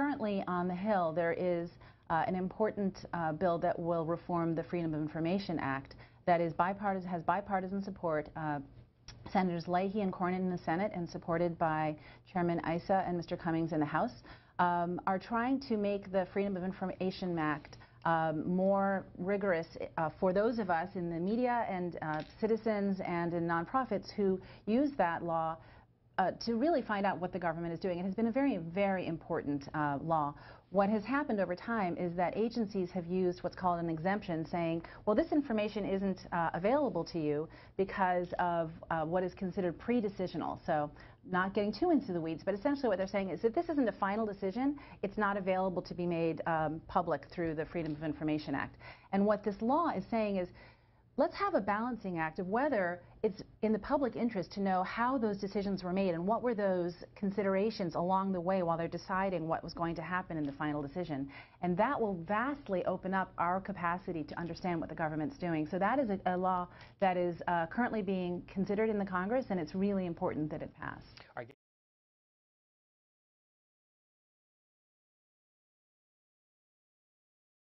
currently on the Hill, there is an important bill that will reform the Freedom of Information Act that is has bipartisan support. Senators Leahy and Cornyn in the Senate and supported by Chairman Issa and Mr. Cummings in the House are trying to make the Freedom of Information Act more rigorous for those of us in the media and citizens and in nonprofits who use that law to really find out what the government is doing. It has been a very, very important law. What has happened over time is that agencies have used what's called an exemption, saying, well, this information isn't available to you because of what is considered pre-decisional. So not getting too into the weeds, but essentially what they're saying is that this isn't a final decision. It's not available to be made public through the Freedom of Information Act. And what this law is saying is, let's have a balancing act of whether it's in the public interest to know how those decisions were made and what were those considerations along the way while they're deciding what was going to happen in the final decision. And that will vastly open up our capacity to understand what the government's doing. So that is a law that is currently being considered in the Congress, and it's really important that it pass.